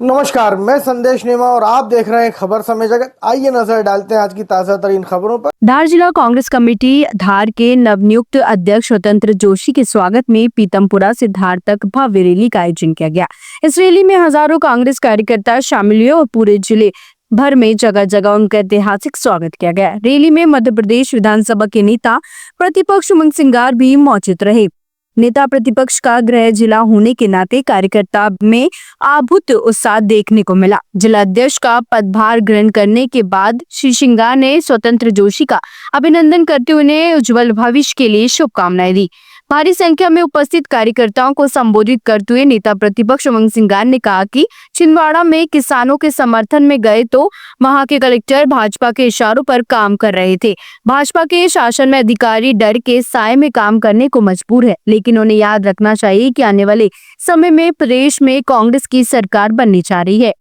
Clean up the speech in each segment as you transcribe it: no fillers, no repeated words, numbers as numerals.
नमस्कार, मैं संदेश नेमा और आप देख रहे हैं खबर समय जगत। आइए नजर डालते हैं आज की ताजा तरीन खबरों पर। धार जिला कांग्रेस कमेटी धार के नवनियुक्त अध्यक्ष स्वतंत्र जोशी के स्वागत में पीतमपुरा से धार तक भव्य रैली का आयोजन किया गया। इस रैली में हजारों कांग्रेस कार्यकर्ता शामिल हुए और पूरे जिले भर में जगह जगह उनका ऐतिहासिक स्वागत किया गया। रैली में मध्य प्रदेश विधानसभा के नेता प्रतिपक्ष उमंग सिंगार भी मौजूद रहे। नेता प्रतिपक्ष का गृह जिला होने के नाते कार्यकर्ता में अभूत उत्साह देखने को मिला। जिला अध्यक्ष का पदभार ग्रहण करने के बाद श्री सिंगार ने स्वतंत्र जोशी का अभिनंदन करते हुए उन्हें उज्जवल भविष्य के लिए शुभकामनाएं दी। भारी संख्या में उपस्थित कार्यकर्ताओं को संबोधित करते हुए नेता प्रतिपक्ष उमंग सिंगार ने कहा कि छिंदवाड़ा में किसानों के समर्थन में गए तो वहां के कलेक्टर भाजपा के इशारों पर काम कर रहे थे। भाजपा के शासन में अधिकारी डर के साए में काम करने को मजबूर है, लेकिन उन्हें याद रखना चाहिए कि आने वाले समय में प्रदेश में कांग्रेस की सरकार बनने जा रही है।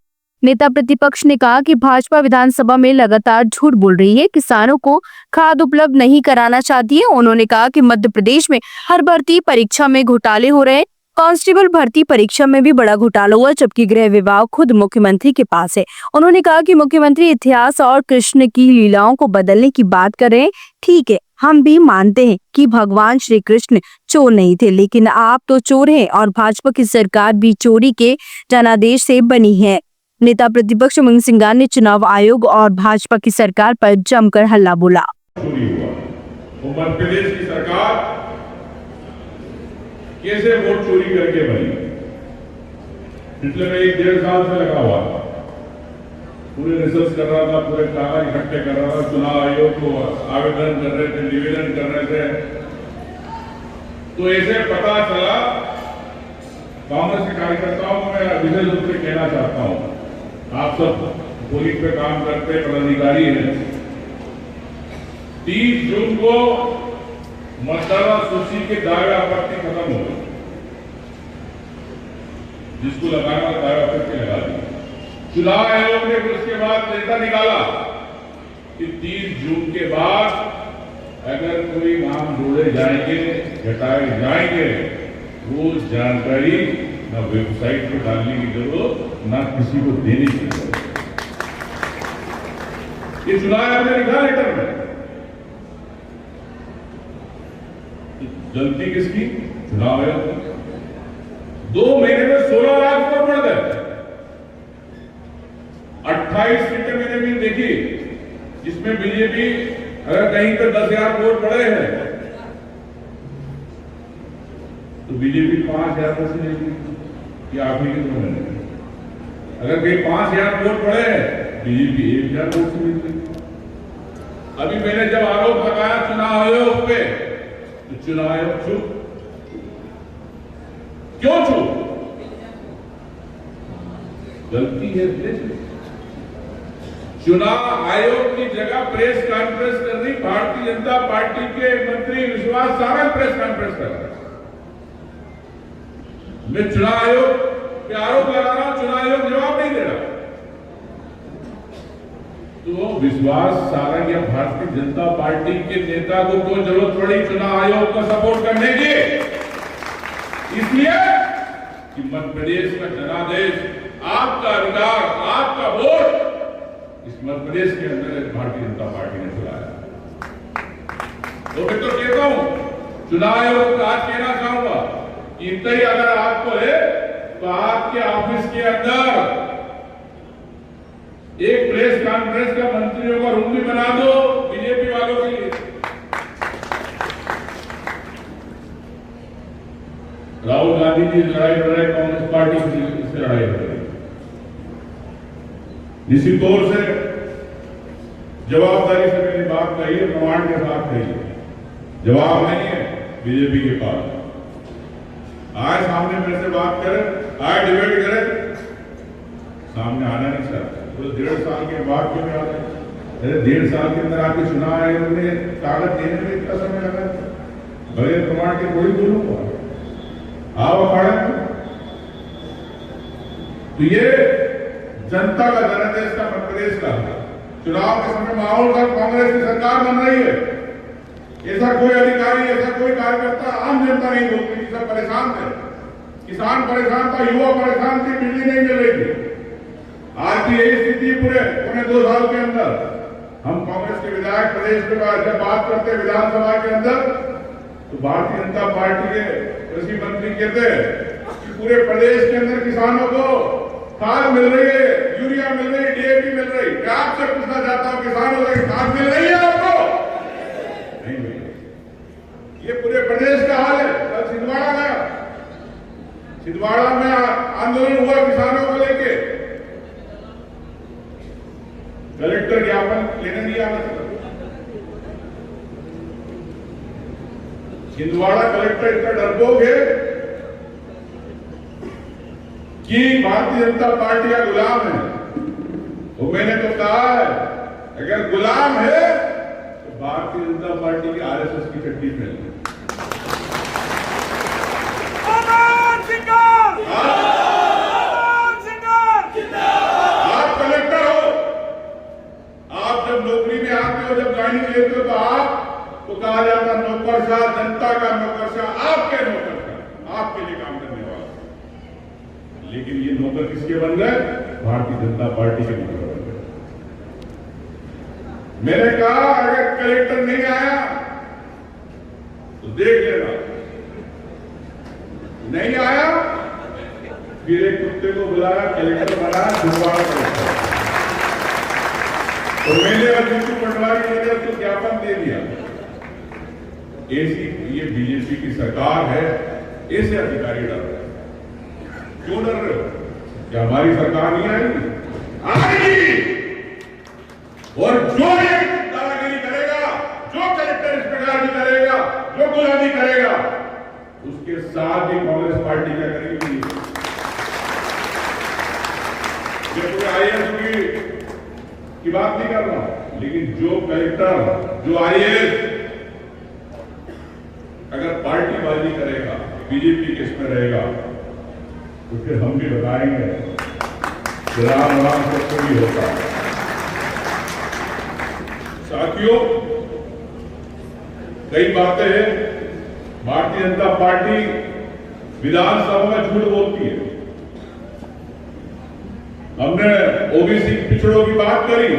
नेता प्रतिपक्ष ने कहा कि भाजपा विधानसभा में लगातार झूठ बोल रही है, किसानों को खाद उपलब्ध नहीं कराना चाहती है। उन्होंने कहा कि मध्य प्रदेश में हर भर्ती परीक्षा में घोटाले हो रहे हैं। कांस्टेबल भर्ती परीक्षा में भी बड़ा घोटाला हुआ, जबकि गृह विभाग खुद मुख्यमंत्री के पास है। उन्होंने कहा कि मुख्यमंत्री इतिहास और कृष्ण की लीलाओं को बदलने की बात कर रहे हैं। ठीक है, हम भी मानते हैं कि भगवान श्री कृष्ण चोर नहीं थे, लेकिन आप तो चोर हैं और भाजपा की सरकार भी चोरी के जनादेश से बनी है। नेता प्रतिपक्ष उमंग सिंगार ने चुनाव आयोग और भाजपा की सरकार पर जमकर हल्ला बोला। चोरी हुआ तो मध्य प्रदेश की सरकार कैसे वोट चोरी करके बनी? पिछले में 1-1.5 साल से लगा हुआ था, पूरे रिसर्च कर रहा था, पूरे कागज इकट्ठे कर रहा था, चुनाव आयोग को आवेदन कर रहे थे, निवेदन कर रहे थे। तो ऐसे पता चला, कांग्रेस के कार्यकर्ताओं को मैं विशेष रूप से कहना चाहता हूं, आप सब पोलिंग पे काम करते पदाधिकारी हैं। 30 जून को मतदाता सूची के दावे आपत्ति खत्म हो गई, जिसको लगाना दावे आपत्ति लगा दी। चुनाव आयोग ने उसके बाद डेटा निकाला कि 30 जून के बाद अगर कोई नाम जोड़े जाएंगे, घटाए जाएंगे, वो जानकारी ना वेबसाइट पर डालने की जरूरत, ना किसी को देने की जरूरत। ये चुनाव आयोग ने लिखा लेटर में। गलती किसकी? चुनाव आयोग की। 2 महीने में 16 लाख वोट बढ़ गए। 28 सीटें मैंने भी देखी, जिसमें बीजेपी अगर कहीं पर 10,000 वोट बढ़े हैं तो बीजेपी 5,000 वोट से लेगी कि आप ही के मैंने, अगर कहीं 5,000 वोट बढ़े हैं बीजेपी 1,000 वोट से लेगी। अभी मैंने जब आरोप लगाया चुनाव आयोग पे, तो चुनाव आयोग चुप। क्यों चुप? गलती है प्रेस। चुनाव आयोग की जगह प्रेस कॉन्फ्रेंस करनी, भारतीय जनता पार्टी के मंत्री विश्वास सारंग प्रेस कॉन्फ्रेंस कर रहे हैं। मैं चुनाव आयोग पे आरोप लगा रहा हूं, चुनाव आयोग जवाब नहीं दे रहा। तो विश्वास सारंग या भारतीय जनता पार्टी के नेता को क्यों जरूरत पड़ी चुनाव आयोग का सपोर्ट करने की? इसलिए कि मध्य प्रदेश का जनादेश, आपका अधिकार, आपका वोट इस मध्य प्रदेश के अंदर भारतीय जनता पार्टी ने चलाया। तो मैं तो कहता हूं, चुनाव आयोग को आज कहना चाहूंगा कि इतना ही अगर आपको है तो आपके ऑफिस के अंदर एक प्रेस कॉन्फ्रेंस का मंत्रियों का रूम भी बना दो बीजेपी वालों के लिए। राहुल गांधी जी लड़ाई लड़ रहे, कांग्रेस पार्टी से लड़ाई लड़ रही। निश्चित तौर से जवाबदारी से मैंने बात कही है, प्रमाण के साथ कही है। जवाब नहीं है बीजेपी के पास। आए सामने मेरे से बात करें, आए डिबेट करें, सामने आना नहीं चाहता। तो 1.5 साल के बाद क्यों नहीं आते? अरे 1.5 साल के अंदर आपके चुनाव आयोग ने कागज देने में इतना समय लगा, बगैर प्रमाण के कोई बोलूंगा आओ अखाड़े में। तो ये जनता का जनादेश का मध्य प्रदेश का चुनाव के समय माहौल का कांग्रेस की सरकार बन रही है। ऐसा कोई अधिकारी, ऐसा कोई कार्यकर्ता, आम जनता नहीं बोलती, सब परेशान थे। किसान परेशान था, युवा परेशान थे, बिजली नहीं मिल रही थी। आज भी यही स्थिति पूरे 2 साल के अंदर हम कांग्रेस के विधायक प्रदेश के बाद जब बात करते हैं विधानसभा के अंदर तो भारतीय जनता पार्टी के कृषि मंत्री कहते हैं कि पूरे प्रदेश के अंदर किसानों को खाद मिल रही है, यूरिया मिल रही है, डीएपी मिल रही है। मैं आपसे पूछना चाहता हूं किसानों को खाद मिल रही है आपको? नहीं मिल रही। ये पूरे प्रदेश का हाल है। कल छिंदवाड़ा गया, छिंदवाड़ा में आंदोलन हुआ किसानों को लेके, कलेक्टर ज्ञापन लेने नहीं आ रहा। छिंदवाड़ा कलेक्टर इतना डरपोक है कि भारतीय जनता पार्टी का गुलाम है। तो मैंने तो कहा है अगर गुलाम है तो भारतीय जनता पार्टी की आरएसएस की चड्डी पहन ले। आप कलेक्टर हो, आप जब नौकरी में आते हो, जब ज्वाइनिंग लेते हो तो आप तो कहा जाता नौकरशाह, जनता का नौकरशाह, आपके नौकरशाह, आपके लिए काम करने वाला। लेकिन ये नौकर किसके बन गए? भारतीय जनता पार्टी के नौकर बन गए। मैंने कहा अगर कलेक्टर नहीं आया तो देख लेना, नहीं आया फिर एक कुत्ते को बुलाया, कलेक्टर बनाया, छिंदवाड़ा कलेक्टर। तो मैंने और जीतू पटवारी ने तो ज्ञापन दे दिया। ऐसी ये बीजेपी की सरकार है, ऐसे अधिकारी डर रहे हैं। क्यों डर रहे हो? क्या हमारी सरकार नहीं आएगी? आएगी। और जो ये दादागिरी करेगा, जो कलेक्टर इस प्रकार की करेगा, जो गुलामी करेगा, उसके साथ ही कांग्रेस पार्टी क्या करेगी? ये पूरे आईएएस की बात नहीं कर रहा, लेकिन जो कलेक्टर, जो आईएएस अगर पार्टीबाजी करेगा, बीजेपी के इसमें रहेगा, तो फिर हम भी बताएंगे कि राम राम सबको भी होता है। साथियों, कई बातें हैं भारतीय जनता पार्टी विधानसभा में झूठ बोलती है। हमने ओबीसी पिछड़ों की बात करी,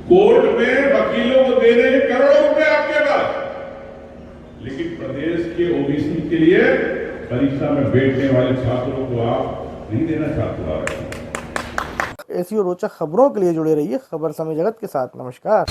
कोर्ट में वकीलों को देने के करोड़ों रुपए आपके पास, लेकिन प्रदेश के ओबीसी के लिए परीक्षा में बैठने वाले छात्रों को आप नहीं देना चाहते। ऐसी और रोचक खबरों के लिए जुड़े रहिए खबर समय जगत के साथ। नमस्कार।